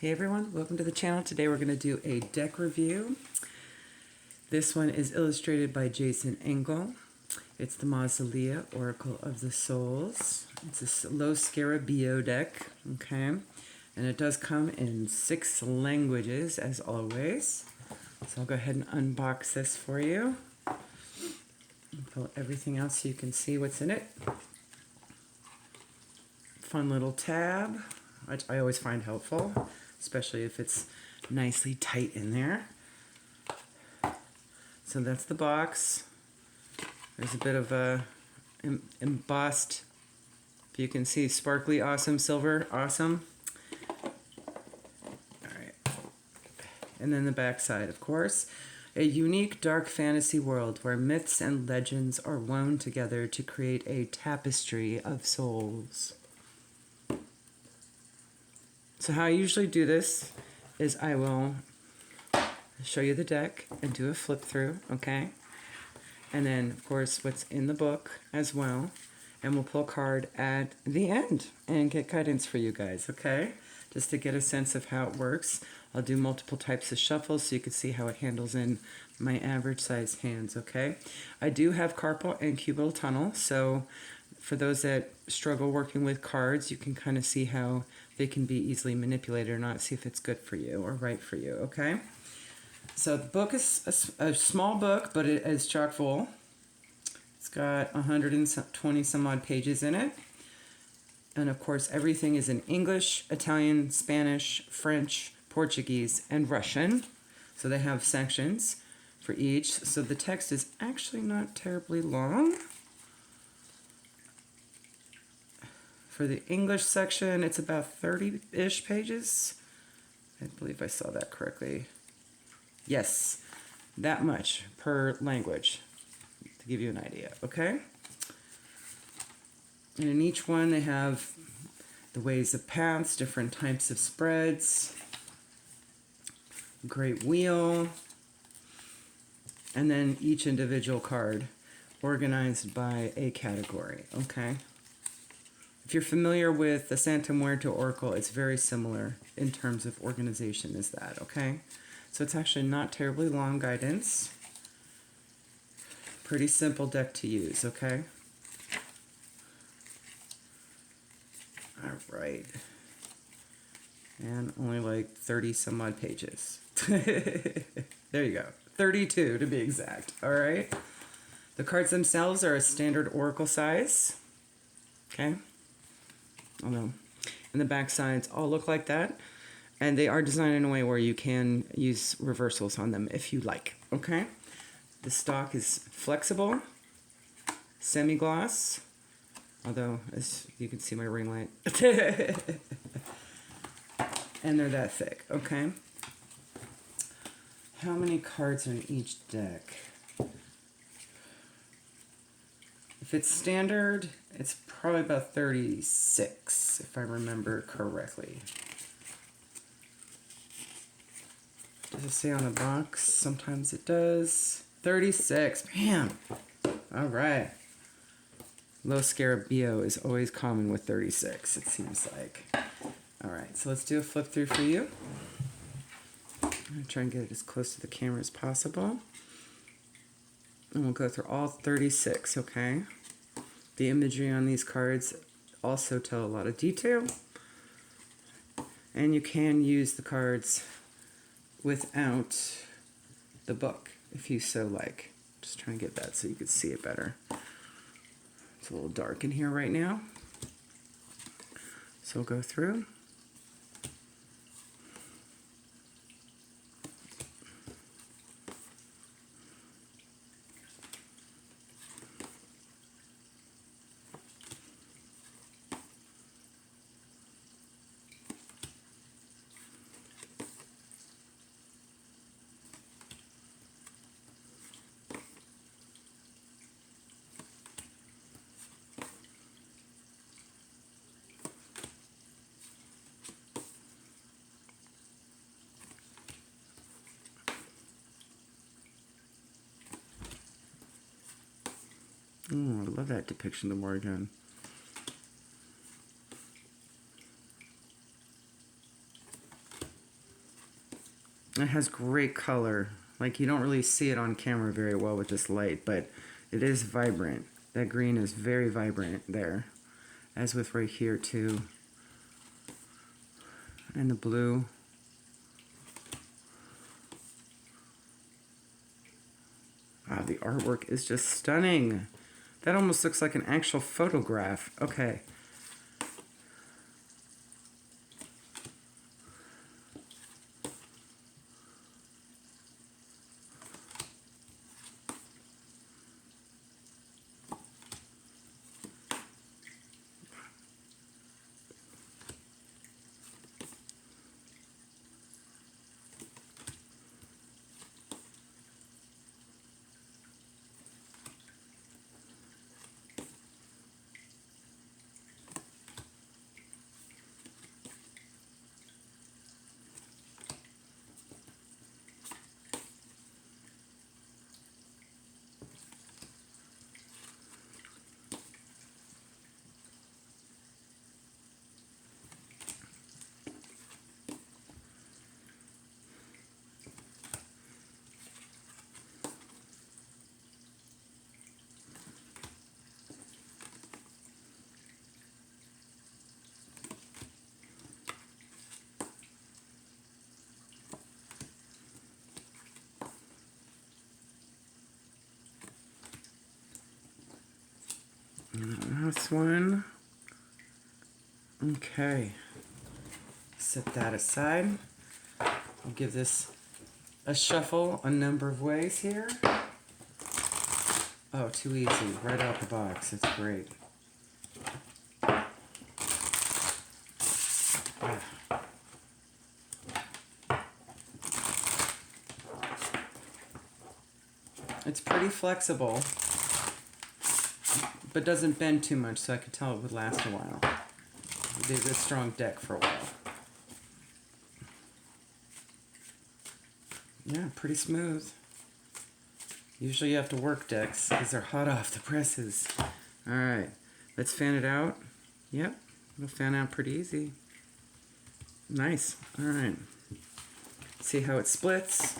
Hey everyone, welcome to the channel. Today we're going to do a deck review. This one is illustrated by Jason Engle. It's the Mausolea, Oracle of the Souls. It's a low Scarabeo deck, okay? And it does come in 6 languages, as always. So I'll go ahead and unbox this for you. Pull everything out so you can see what's in it. Fun little tab, which I always find helpful, especially if it's nicely tight in there. So that's the box. There's a bit of a embossed, if you can see, sparkly, awesome, silver, awesome. All right. And then the back side, of course. A unique dark fantasy world where myths and legends are woven together to create a tapestry of souls. So how I usually do this is I will show you the deck and do a flip through, okay? And then, of course, what's in the book as well. And we'll pull a card at the end and get guidance for you guys, okay? Just to get a sense of how it works. I'll do multiple types of shuffles so you can see how it handles in my average size hands, okay? I do have carpal and cubital tunnel, so for those that struggle working with cards, you can kind of see how they can be easily manipulated or not, see if it's good for you or right for you, okay? So the book is a small book, but it is chock full. It's got 120 some odd pages in it. And of course, everything is in English, Italian, Spanish, French, Portuguese, and Russian. So they have sections for each. So the text is actually not terribly long. For the English section, it's about 30-ish pages. I believe I saw that correctly. Yes, that much per language, to give you an idea, okay? And in each one, they have the ways of paths, different types of spreads, great wheel, and then each individual card organized by a category, okay? If you're familiar with the Santa Muerte Oracle, it's very similar in terms of organization as that, okay? So it's actually not terribly long guidance. Pretty simple deck to use, okay? All right. And only like 30 some odd pages. There you go. 32 to be exact, all right? The cards themselves are a standard oracle size, okay? Although, and the back sides all look like that. And they are designed in a way where you can use reversals on them if you like, okay? The stock is flexible, semi-gloss, although, as you can see my ring light. And they're that thick, okay? How many cards are in each deck? If it's standard, it's probably about 36, if I remember correctly. Does it say on the box? Sometimes it does. 36. Bam! All right. Low Scarabeo is always common with 36, it seems like. All right, so let's do a flip through for you. I'm going to try and get it as close to the camera as possible. And we'll go through all 36, okay? The imagery on these cards also tell a lot of detail. And you can use the cards without the book, if you so like. Just trying to get that so you can see it better. It's a little dark in here right now. So we'll go through. Oh, I love that depiction of Morgan. It has great color. Like, you don't really see it on camera very well with this light, but it is vibrant. That green is very vibrant there, as with right here too. And the blue. Wow, the artwork is just stunning. That almost looks like an actual photograph. Okay. Last one. Okay. Set that aside. I'll give this a shuffle a number of ways here. Oh, too easy. Right out the box. It's great. It's pretty flexible, but doesn't bend too much, so I could tell it would last a while. It'd be a good strong deck for a while. Yeah, pretty smooth. Usually you have to work decks because they're hot off the presses. Alright, let's fan it out. Yep, it'll fan out pretty easy. Nice. Alright. See how it splits.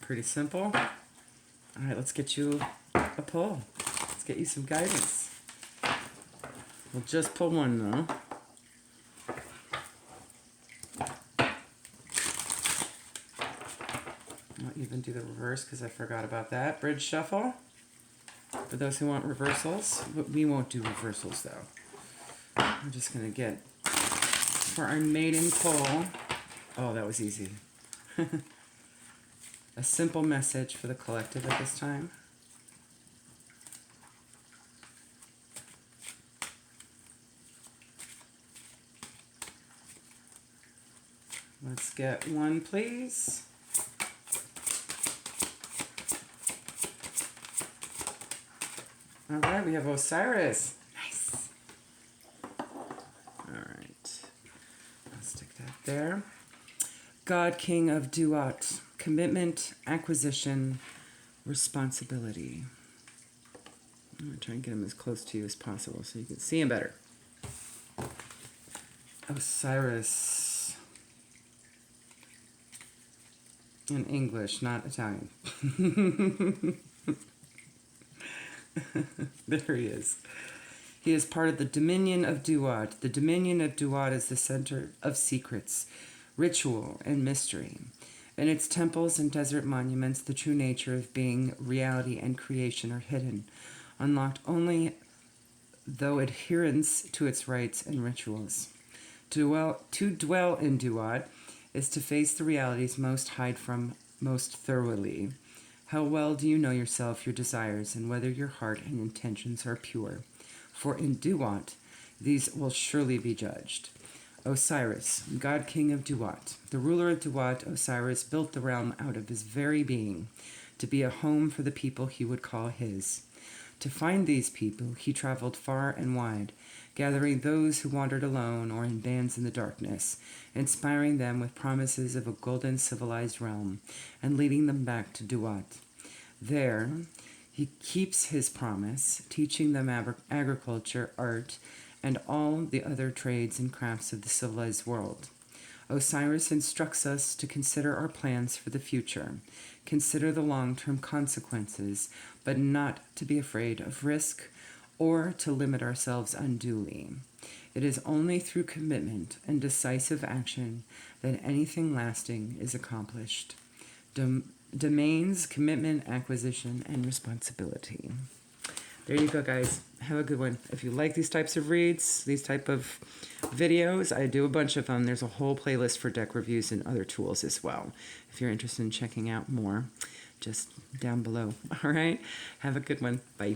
Pretty simple. Alright, let's get you a pull. Let's get you some guidance. We'll just pull one though. I'll even do the reverse because I forgot about that. Bridge shuffle. For those who want reversals. But we won't do reversals though. I'm just going to get, for our maiden pull. Oh, that was easy. A simple message for the collective at this time. Let's get one, please. All right, we have Osiris. Nice. All right. I'll stick that there. God, King of Duat. Commitment, acquisition, responsibility. I'm going to try and get him as close to you as possible so you can see him better. Osiris. In English, not Italian. There he is. He is part of the dominion of Duat. The dominion of Duat is the center of secrets, ritual, and mystery. In its temples and desert monuments, the true nature of being, reality, and creation are hidden, unlocked only through adherence to its rites and rituals. To dwell in Duat is to face the realities most hide from most thoroughly. How well do you know yourself, your desires, and whether your heart and intentions are pure? For in Duat, these will surely be judged. Osiris, God King of Duat. The ruler of Duat, Osiris, built the realm out of his very being, to be a home for the people he would call his. To find these people, he traveled far and wide, gathering those who wandered alone or in bands in the darkness, inspiring them with promises of a golden civilized realm, and leading them back to Duat. There, He keeps his promise, teaching them agriculture, art, and all the other trades and crafts of the civilized world. Osiris instructs us to consider our plans for the future, consider the long-term consequences, but not to be afraid of risk or to limit ourselves unduly. It is only through commitment and decisive action that anything lasting is accomplished. Domains, commitment, acquisition, and responsibility. There you go, guys. Have a good one. If you like these types of reads, these type of videos, I do a bunch of them. There's a whole playlist for deck reviews and other tools as well. If you're interested in checking out more, just down below. All right? Have a good one. Bye.